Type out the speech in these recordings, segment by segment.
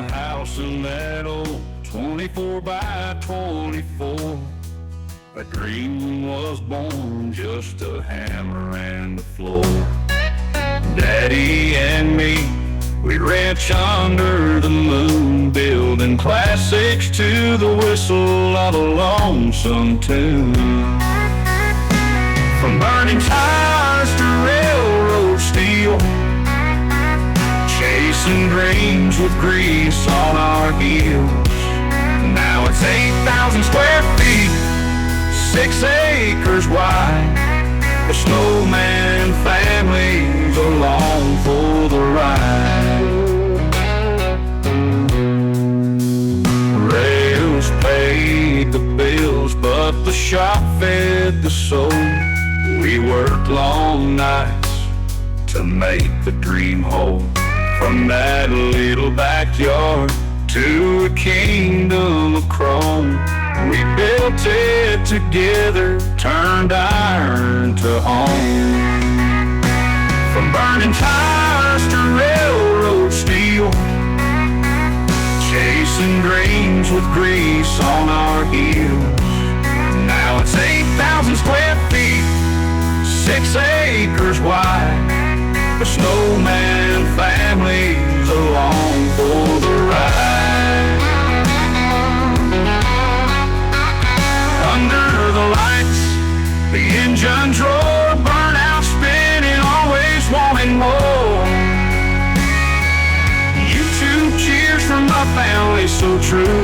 the house in that old 24 by 24. That dream was born, just a hammer and the floor. Daddy and me, we ranch under the moon, building classics to the whistle of a lonesome tune. From burning tires to railroad steel, chasing dreams with grease on our heels. Now it's 8,000 square feet, 6 acres wide. The Snowman family's along for the ride. Rails paid the bills, but the shop fed the soul. We worked long nights to make the dream whole. From that little backyard to a kingdom of chrome, we built it together, turned iron to home. From burning tires to railroad steel, chasing dreams with grease on our heels. Now it's 8,000 square feet, 6 acres wide. The Snowman family's along for the ride. Under the lights, the engine's roar, burnout spinning, always wanting more. YouTube cheers from my family, so true,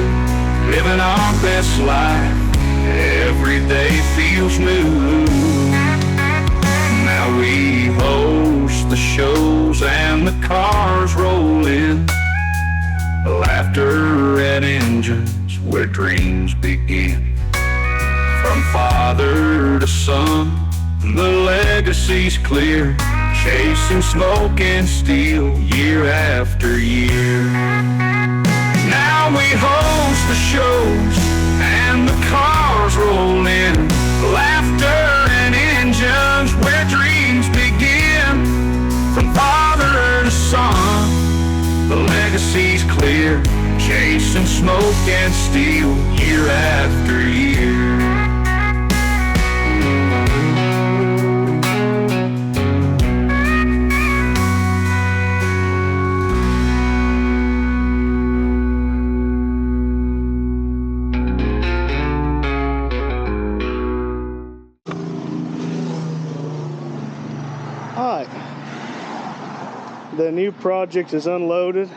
living our best life. Every day feels new. Now we host the shows and the cars roll in. Laughter and engines where dreams begin. From father to son, the legacy's clear, chasing smoke and steel year after year. Now we host the shows and the cars roll in. Laughter and engines where dreams begin. From father to son, the legacy's clear, chasing smoke and steel year after year. The new project is unloaded,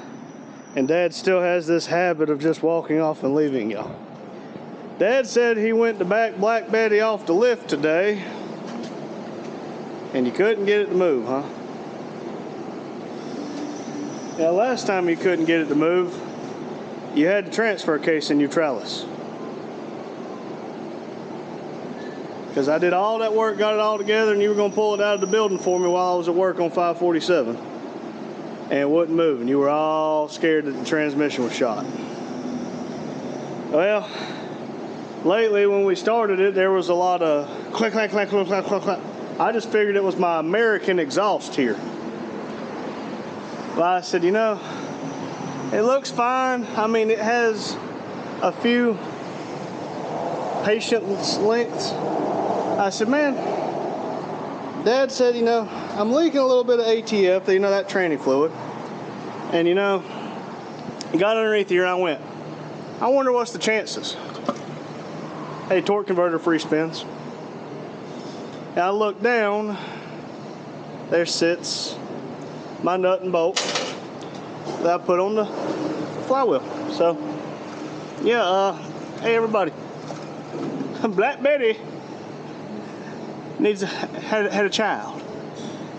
and Dad still has this habit of just walking off and leaving y'all. Dad said he went to back Black Betty off the lift today, and you couldn't get it to move, huh? Now, last time you couldn't get it to move, you had the transfer case in your trellis. Because I did all that work, got it all together, and you were going to pull it out of the building for me while I was at work on 547. And it wasn't moving. You were all scared that the transmission was shot. Well, lately when we started it, there was a lot of click, clack, clack, clack, clack, clack, clack. I just figured it was my American exhaust here. Well, I said, you know, it looks fine. I mean, it has a few patience lengths. I said, man, Dad said, you know, I'm leaking a little bit of ATF, you know, that tranny fluid. And, you know, he got underneath here and I went, I wonder what's the chances. Hey, torque converter free spins. And I looked down, there sits my nut and bolt that I put on the flywheel. So, yeah, hey everybody, Black Betty had a child,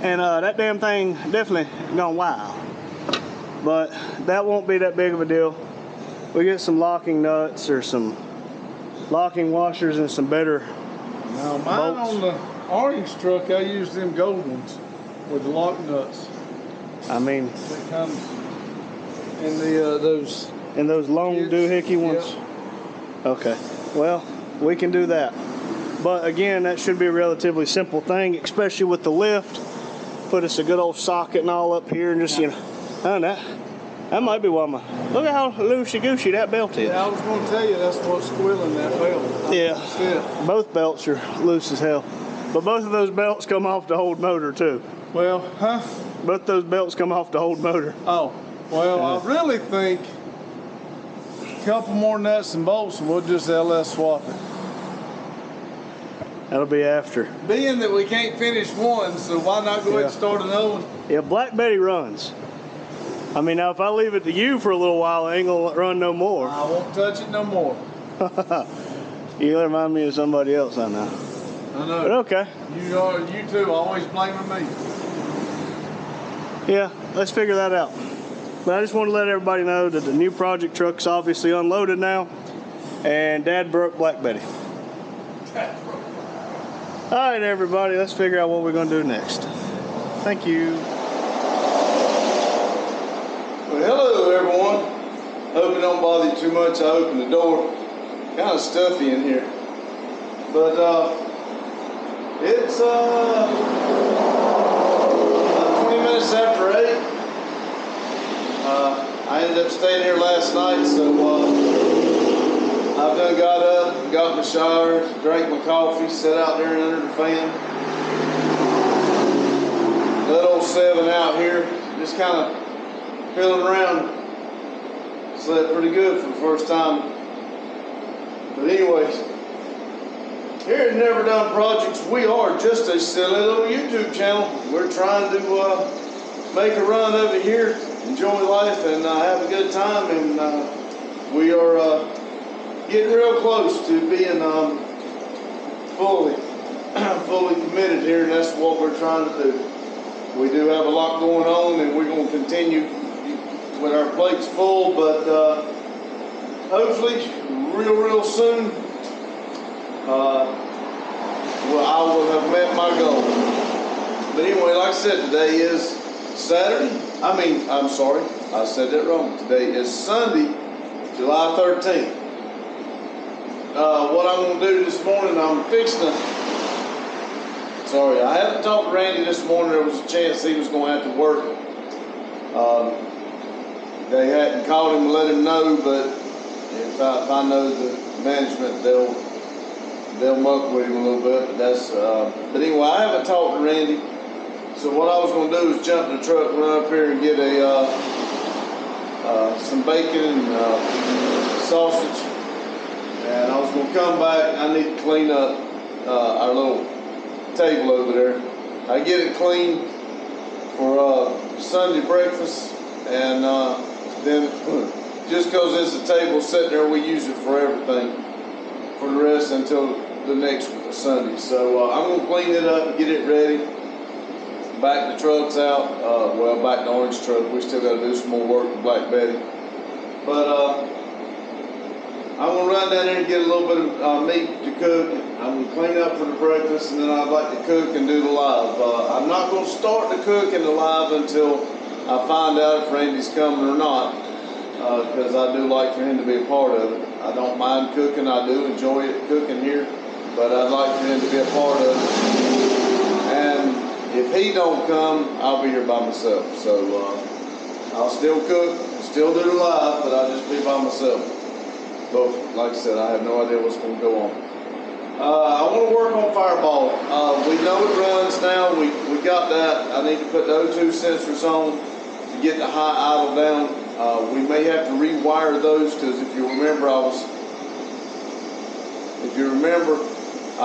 and that damn thing definitely gone wild. But that won't be that big of a deal. We get some locking nuts or some locking washers and some better Now mine bolts. on the orange truck, I use them gold ones with the lock nuts. I mean, That comes in the those. and those long Kids, doohickey ones. yep. Okay, well, we can do that. But again, that should be a relatively simple thing, especially with the lift. Put us a good old socket and all up here and just, you know, that. That might be why look at how loosey-goosey that belt is. Yeah, I was going to tell you that's what's squealing that belt. Yeah. Yeah. Both belts are loose as hell. But both of those belts come off the hold motor too. Well, huh? Both those belts come off the hold motor. Oh, well, I really think a couple more nuts and bolts and we'll just LS swap it. That'll be after. Being that we can't finish one, so why not go ahead and start another one? Yeah, Black Betty runs. I mean, now if I leave it to you for a little while, it ain't gonna run no more. I won't touch it no more. You remind me of somebody else I know. I know. But okay. You two always blaming me. Yeah, let's figure that out. But I just want to let everybody know that the new project truck's obviously unloaded now, and Dad broke Black Betty. All right, everybody, let's figure out what we're going to do next. Thank you. Well, hello, everyone. Hope it don't bother you too much. I opened the door. Kind of stuffy in here. But it's about 20 minutes after 8. I ended up staying here last night, so I've done got up, got my shower, drank my coffee, sat out there under the fan. Let old 7 out here, just kind of feeling around. Slept pretty good for the first time. But anyways, here at Never Done Projects, we are just a silly little YouTube channel. We're trying to make a run over here, enjoy life, and have a good time. And we are getting real close to being fully committed here, and that's what we're trying to do. We do have a lot going on, and we're going to continue with our plates full, but hopefully real soon well, I will have met my goal. But anyway, like I said, today is Saturday. I'm sorry, I said that wrong. Today is Sunday, July 13th. What I'm going to do this morning, I'm fixing to... Sorry, I haven't talked to Randy this morning. There was a chance he was going to have to work. They hadn't called him to let him know, but if I know the management, they'll muck with him a little bit. But that's but anyway, I haven't talked to Randy. So what I was going to do is jump in the truck, run up here and get some bacon and sausage. And I was going to come back. I need to clean up our little table over there. I get it clean for Sunday breakfast, and then just because it's a table sitting there, we use it for everything for the rest until the next Sunday. So I'm going to clean it up and get it ready. Back the trucks out. Well, back the orange truck. We still got to do some more work with Black Betty. But I'm going to run down there and get a little bit of meat to cook. I'm going to clean up for the breakfast, and then I'd like to cook and do the live. I'm not going to start the cook and the live until I find out if Randy's coming or not, because I do like for him to be a part of it. I don't mind cooking. I do enjoy it cooking here, but I'd like for him to be a part of it. And if he don't come, I'll be here by myself. So I'll still cook, still do the live, but I'll just be by myself. But like I said, I have no idea what's going to go on. I want to work on Fireball. We know it runs now. We got that. I need to put the O2 sensors on to get the high idle down. We may have to rewire those, because if you remember, I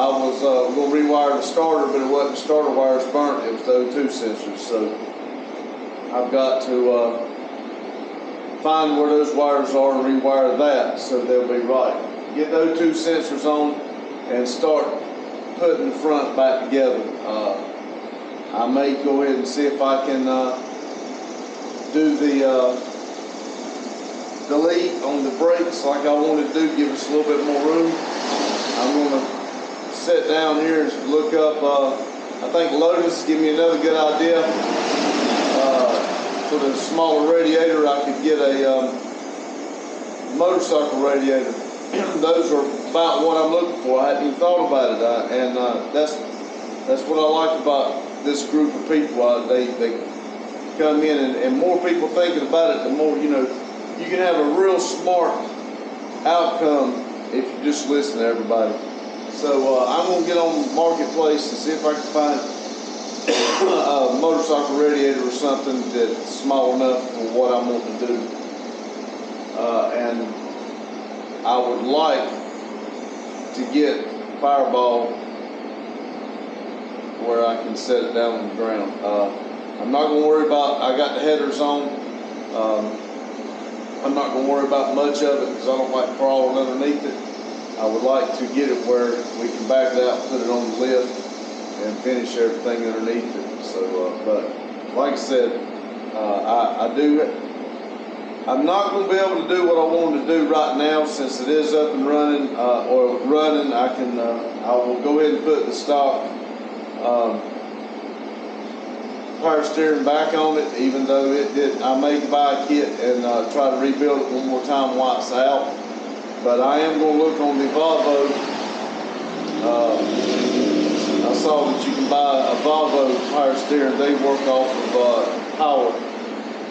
was going to rewire the starter, but it wasn't the starter wires burnt. It was the O2 sensors. So I've got to find where those wires are and rewire that so they'll be right. Get the O2 sensors on and start putting the front back together. I may go ahead and see if I can do the delete on the brakes like I wanted to do, give us a little bit more room. I'm going to sit down here and look up, I think Lotus give me another good idea. For the smaller radiator, I could get a motorcycle radiator. Those are about what I'm looking for. I hadn't even thought about it, that's what I like about this group of people. They come in, and more people thinking about it, the more, you know, you can have a real smart outcome if you just listen to everybody. So I'm gonna get on Marketplace and see if I can find a motorcycle radiator or something that's small enough for what I'm wanting to do. And I would like to get Fireball where I can set it down on the ground. I'm not gonna worry about, I got the headers on. I'm not gonna worry about much of it because I don't like crawling underneath it. I would like to get it where we can back it out, put it on the lift, and finish everything underneath it. So, but like I said, I'm not going to be able to do what I wanted to do right now since it is up and running, or running. I will go ahead and put the stock power steering back on it, even though it did. I may buy a kit and try to rebuild it one more time while it's out. But I am going to look on the Volvo. I saw that you can buy a Volvo power steering. They work off of power.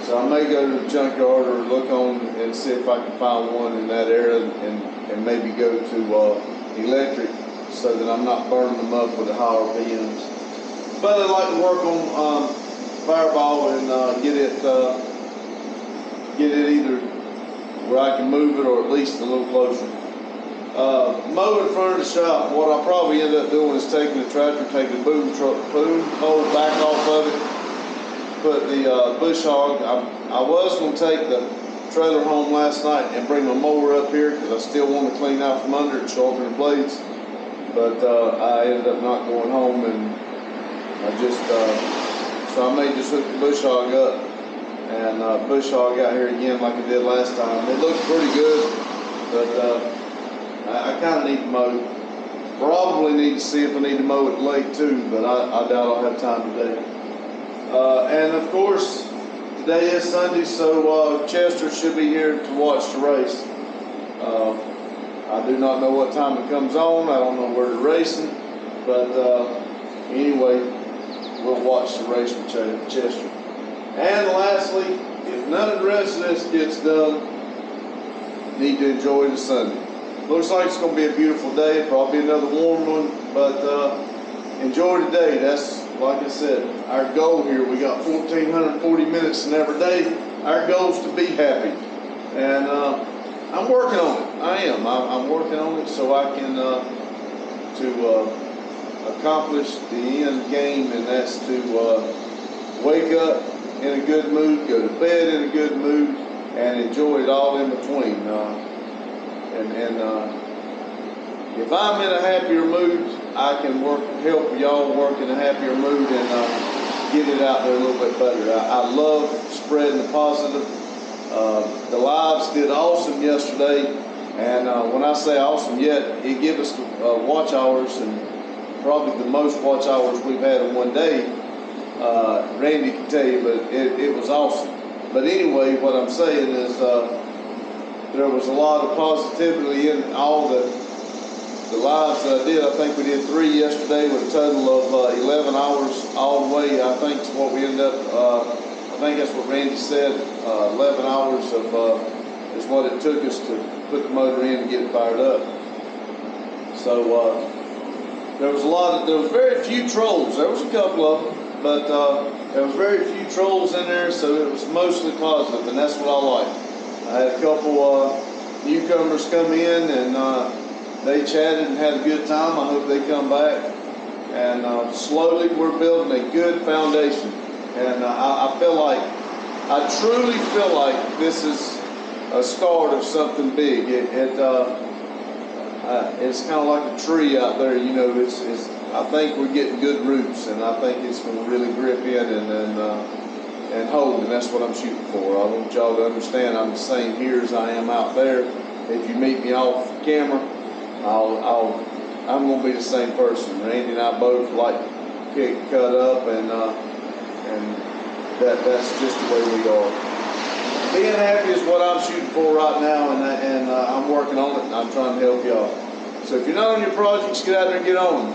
So I may go to the junkyard or look on and see if I can find one in that area and maybe go to electric so that I'm not burning them up with the higher PMs. But I'd like to work on Fireball and get it either where I can move it or at least a little closer. Mow in front of the shop, what I'll probably end up doing is taking the tractor, taking the boom hole back off of it, put the bush hog. I was going to take the trailer home last night and bring my mower up here because I still want to clean out from under it, sharpen the blades. But I ended up not going home, and I just, so I may just hook the bush hog up and bush hog out here again like I did last time. It looked pretty good, but I kind of need to mow. Probably need to see if I need to mow it late too, but I doubt I'll have time today. And of course, today is Sunday, so Chester should be here to watch the race. I do not know what time it comes on. I don't know where they're racing, but anyway, we'll watch the race with Chester. And lastly, if none of the rest of this gets done, need to enjoy the Sunday. Looks like it's going to be a beautiful day, probably another warm one, but enjoy the day. That's, like I said, our goal here. We got 1,440 minutes in every day. Our goal is to be happy. And I'm working on it. I am. I'm working on it so I can accomplish the end game, and that's to wake up in a good mood, go to bed in a good mood, and enjoy it all in between. If I'm in a happier mood, I can help y'all work in a happier mood and get it out there a little bit better. I love spreading the positive. The lives did awesome yesterday, and when I say awesome yet, it gave us watch hours, and probably the most watch hours we've had in one day. Randy can tell you, but it was awesome. But anyway, what I'm saying is there was a lot of positivity in all the lives that I did. I think we did 3 yesterday with a total of 11 hours all the way. I think it's what we ended up, I think that's what Randy said, 11 hours of is what it took us to put the motor in and get it fired up. So there was very few trolls. There was a couple of them, but there was very few trolls in there, so it was mostly positive, and that's what I like. I had a couple newcomers come in, and they chatted and had a good time. I hope they come back. And slowly we're building a good foundation. And I truly feel like this is a start of something big. It's kind of like a tree out there, you know. I think we're getting good roots, and I think it's going to really grip in and hold, and that's what I'm shooting for. I want y'all to understand I'm the same here as I am out there. If you meet me off camera, I'm going to be the same person. Randy and I both like pick, cut up, and that's just the way we are. Being happy is what I'm shooting for right now, and I'm working on it, and I'm trying to help y'all. So if you're not on your projects, get out there and get on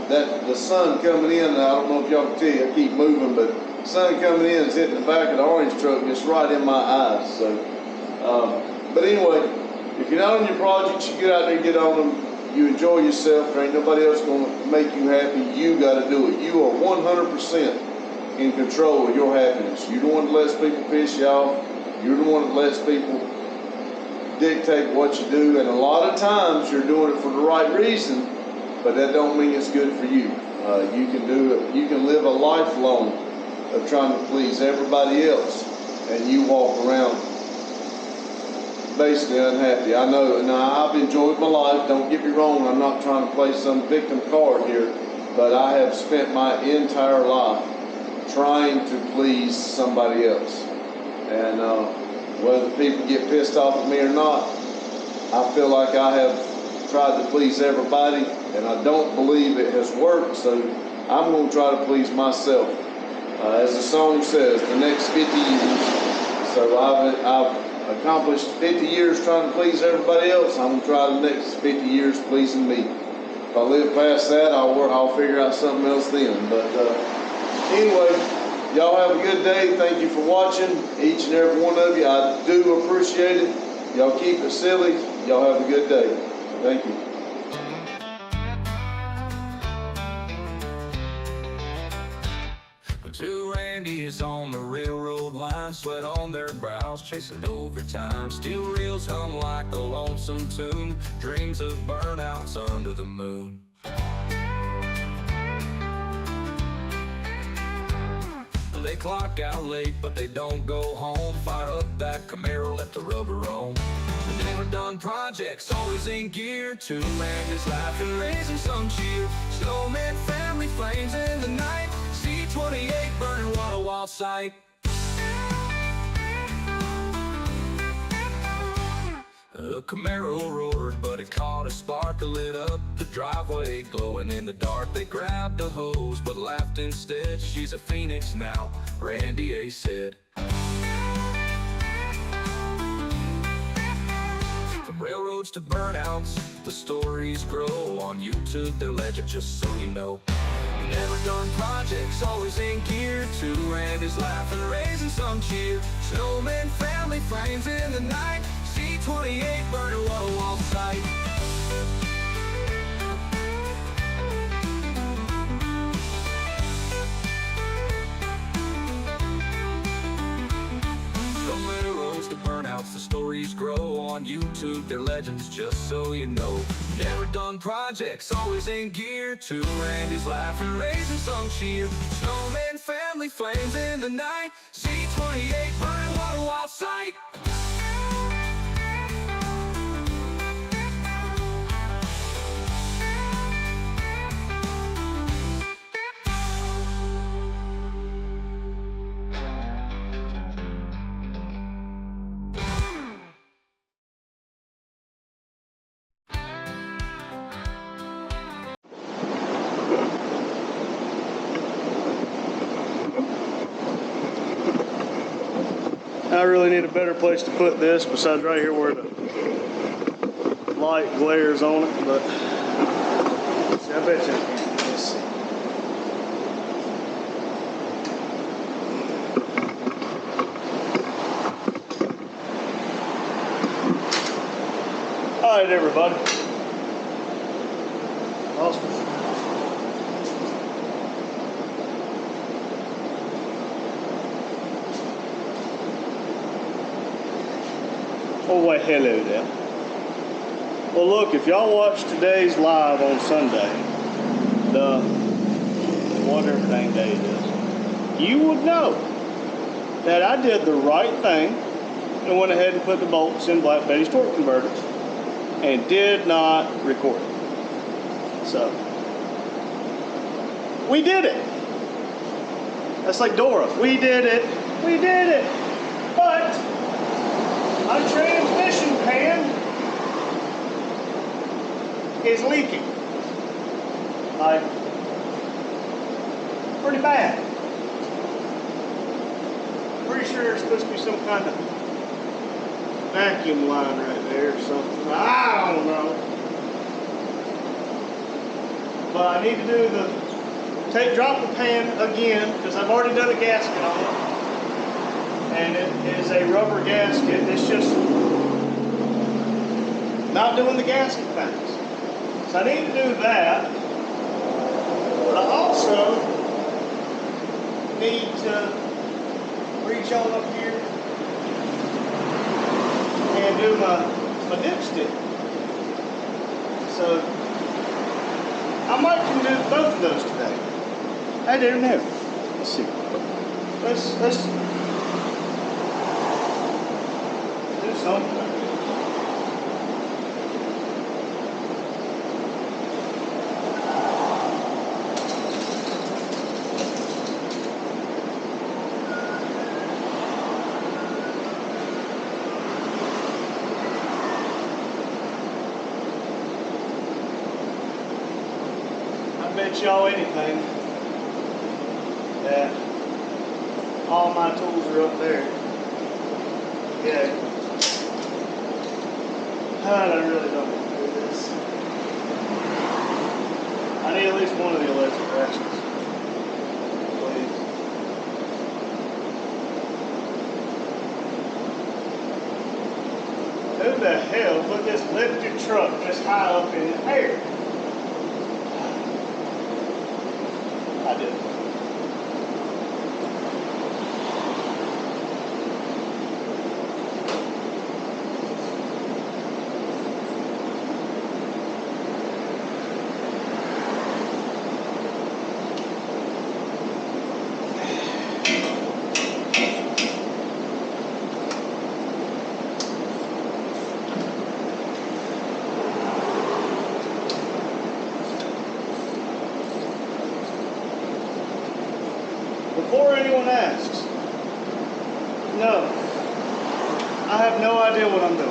them. The sun coming in, I don't know if y'all can tell, I keep moving, but sun coming in is hitting the back of the orange truck just right in my eyes. So, but anyway, if you're not on your projects, you get out there and get on them. You enjoy yourself. There ain't nobody else gonna make you happy. You got to do it. You are 100% in control of your happiness. You're the one that lets people piss you off. You're the one that lets people dictate what you do. And a lot of times you're doing it for the right reason, but that don't mean it's good for you. You can do it. You can live a lifelong of trying to please everybody else, and you walk around basically unhappy. I know. Now, I've enjoyed my life. Don't get me wrong. I'm not trying to play some victim card here, but I have spent my entire life trying to please somebody else. And whether people get pissed off at me or not, I feel like I have tried to please everybody, and I don't believe it has worked, so I'm going to try to please myself. As the song says, the next 50 years. So I've accomplished 50 years trying to please everybody else. I'm going to try the next 50 years pleasing me. If I live past that, I'll figure out something else then. But anyway, y'all have a good day. Thank you for watching, each and every one of you. I do appreciate it. Y'all keep it silly. Y'all have a good day. Thank you. Two Randy's on the railroad line, sweat on their brows, chasing overtime. Steel reels hum like a lonesome tune, dreams of burnouts under the moon. They clock out late, but they don't go home. Fire up that Camaro, let the rubber roam. The never done projects, always in gear. Two Randy's laughing, raising some cheer. Snowman family, flames in the night. C-28 burning, what a wild sight. The Camaro roared, but it caught a spark that lit up the driveway, glowing in the dark. They grabbed a hose, but laughed instead. She's a phoenix now, Randy A. said. From railroads to burnouts, the stories grow. On YouTube, they're legend, just so you know. Never done projects, always in gear. Two Randy's laughing, raising some cheer. Snowman family, flames in the night. C-28 burning, what a wild sight. From railroads to burnouts, the stories grow. On YouTube, they're legends, just so you know. Never done projects, always in gear. Two Randy's laughing, raising some cheer. Snowman family, flames in the night. C-28 burning, what a wild sight. I really need a better place to put this besides right here where the light glares on it, but see, I bet you I can do this. All right, everybody. Awesome. Oh, wait, hello there. Well, look, if y'all watch today's live on Sunday, the whatever dang day it is, you would know that I did the right thing and went ahead and put the bolts in Black Betty's torque converters and did not record it. So, we did it. That's like Dora. We did it. We did it. But my transmission pan is leaking. Like, pretty bad. Pretty sure there's supposed to be some kind of vacuum line right there or something. I don't know. But I need to do the drop the pan again, because I've already done a gasket on it. And it is a rubber gasket. It's just not doing the gasket things. So I need to do that. But I also need to reach on up here and do my dipstick. So I might can do both of those today. I don't know. Let's see. Let's do something. I bet y'all anything that all my tools are up there. Yeah. I really don't want to do this. I need at least one of the electric ratchets. Please. Who the hell put this lifted truck this high up in the air? I did. Before anyone asks, no, I have no idea what I'm doing.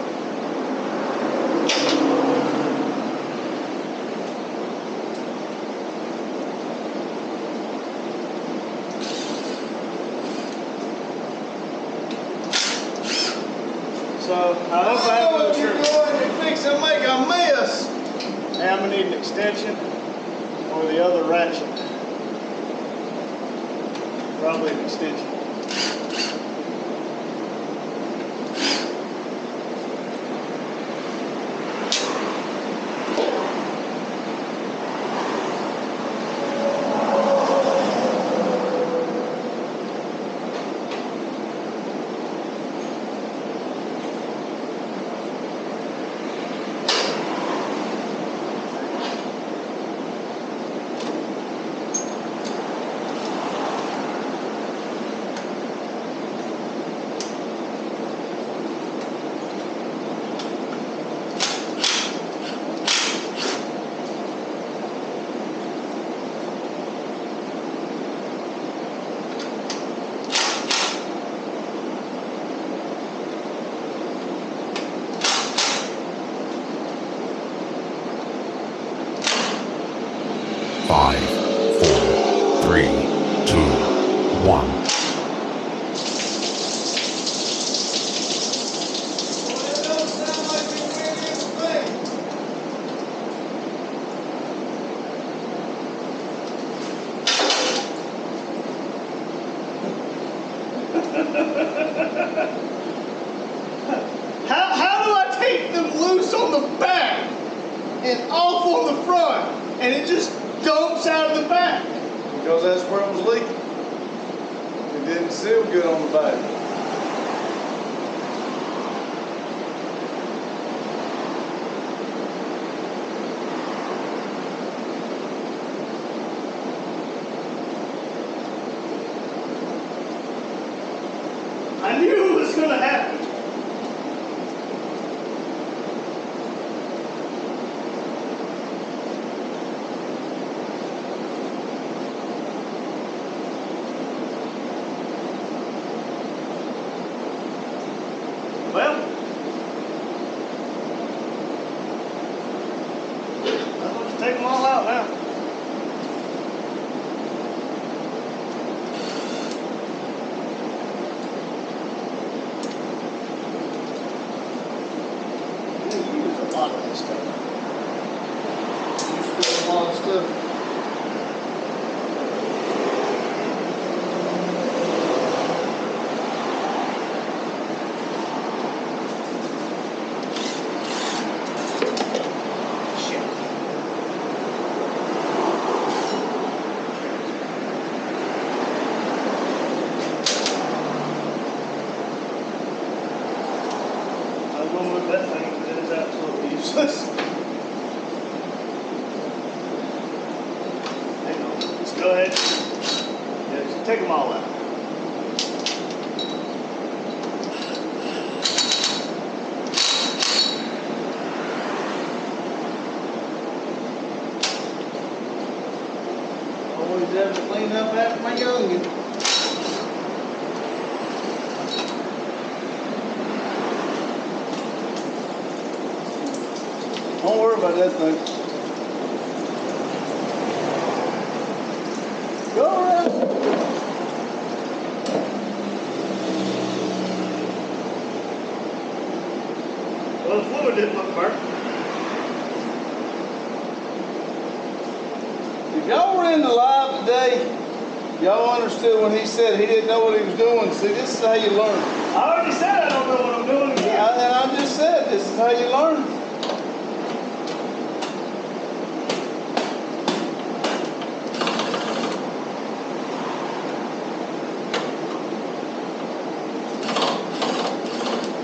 So I hope I have no trouble. You're fixing to make a mess. Now I'm gonna need an extension or the other ratchet. Probably an extension. Five, four, three, two, one. How do I take them loose on the back and off on the front, and it just dumps out of the back? Because that's where it was leaking. It didn't seal good on the back. I knew it was going to happen. Well, I'm going to take them all out now. You use a lot of this stuff. You still a lot of stuff. going with that thing, but it is absolutely useless. Hang on, just go ahead. Yeah, just take them all out. Always have to clean up after my youngin'. Don't worry about that thing. Go around. Well, the fluid didn't look burnt. If y'all were in the live today, y'all understood when he said he didn't know what he was doing. See, this is how you learn. I already said I don't know what I'm doing again. And I just said this is how you learn.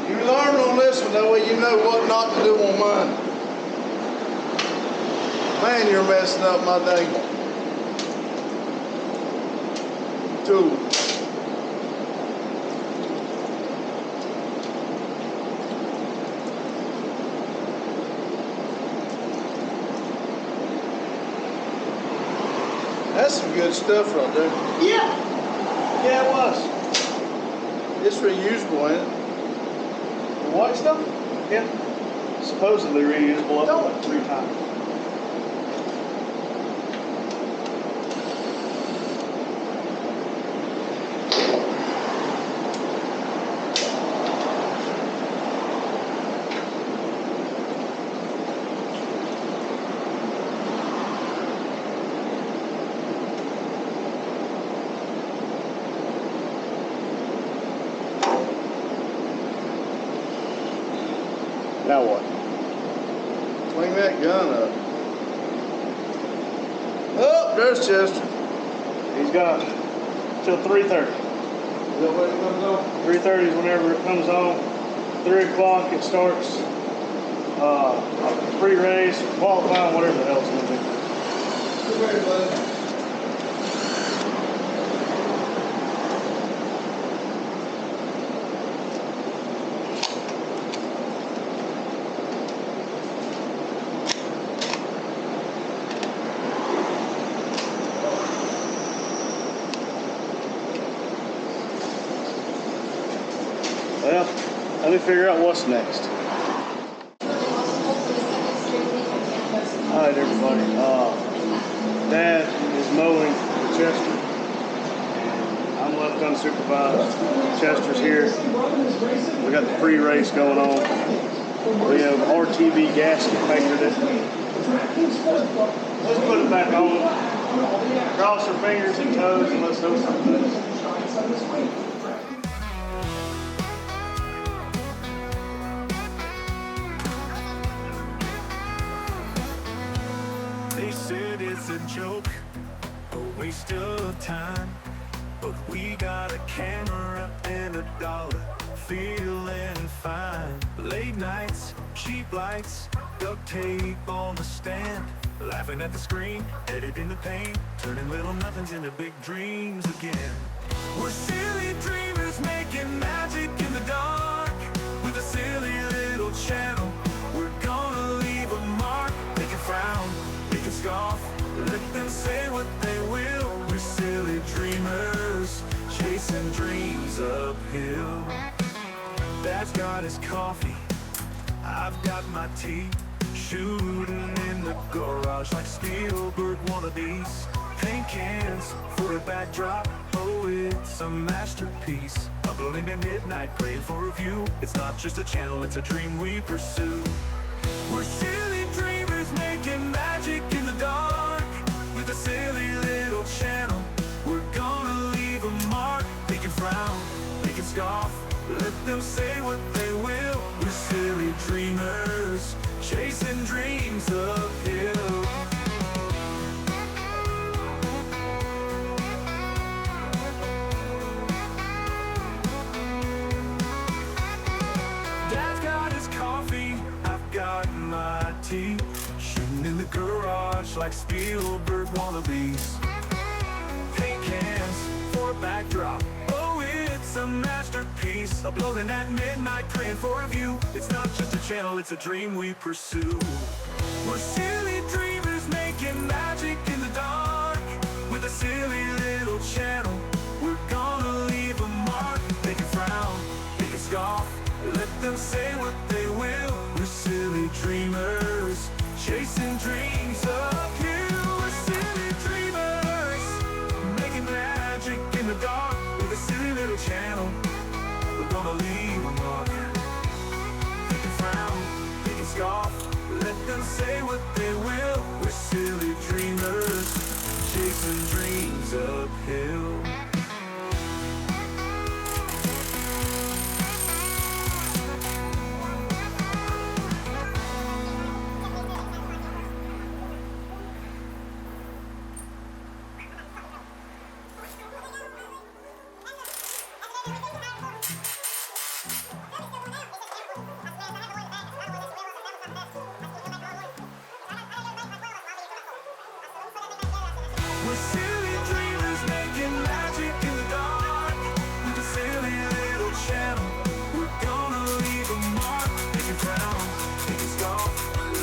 You learn on this one, that way you know what not to do on mine. Man, you're messing up my day. Tool. That's some good stuff right there. Yeah. Yeah, it was. It's reusable, ain't it? The white stuff? Yeah. Supposedly reusable up to like 3 times. Now what? Clean that gun up. Oh, there's Chester. He's got till 3:30. Is that what it comes on? 3:30 is whenever it comes on. 3 o'clock it starts pre-race, qualifying, whatever the hell it's gonna be. Get ready, bud. Well, let me figure out what's next. All right, everybody. Dad is mowing for Chester. I'm left unsupervised. Chester's here. We got the pre-race going on. We have RTV gasket maker that. Let's put it back on. Cross our fingers and toes and let's hope something does. They said it's a joke, a waste of time. But we got a camera and $1, feeling fine. Late nights, cheap lights, duct tape on the stand. Laughing at the screen, editing the pain, turning little nothings into big dreams again. We're silly dreamers making magic in the dark. With a silly little channel, we're gonna leave a mark. They can frown, they can scoff, let them say what they will. We're silly dreamers, chasing dreams uphill. Dad's got his coffee, I've got my tea. Shooting in the garage like Spielberg wannabes. Paint cans for a backdrop, oh it's a masterpiece. Uploading at midnight, praying for a view. It's not just a channel, it's a dream we pursue. We're silly dreamers making magic in the dark. With a silly little channel, we're gonna leave a mark. They can frown, they can scoff, let them say what they will. We're silly dreamers, chasing dreams uphill. Dad's got his car much like Spielberg wannabes. Paint cans for a backdrop. Oh, it's a masterpiece. Uploading at midnight, praying for a view. It's not just a channel, it's a dream we pursue. We're silly dreamers making magic in the dark. With a silly little channel, we're gonna leave a mark. They can frown, they can scoff, let them say what they will. We're silly dreamers, chasing dreams uphill. We're silly dreamers, making magic in the dark. With a silly little channel, we're gonna leave a mark. They can frown, they can scoff, let them say what they will. We're silly dreamers, chasing dreams uphill. We're silly dreamers making magic in the dark. With a silly little channel, we're gonna leave a mark. They can frown, they can scoff,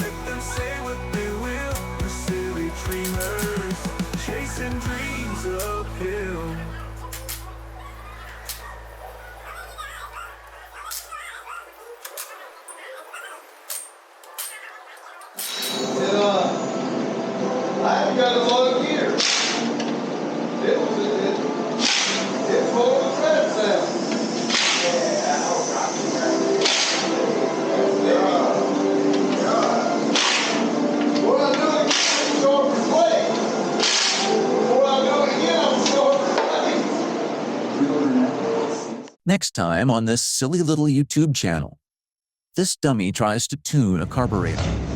let them say what they will. We're silly dreamers, chasing dreams uphill. I haven't got a lot here. It's full of tread sound. What I do is short for play. What I do again, I'm short for play. Next time on this silly little YouTube channel. This dummy tries to tune a carburetor.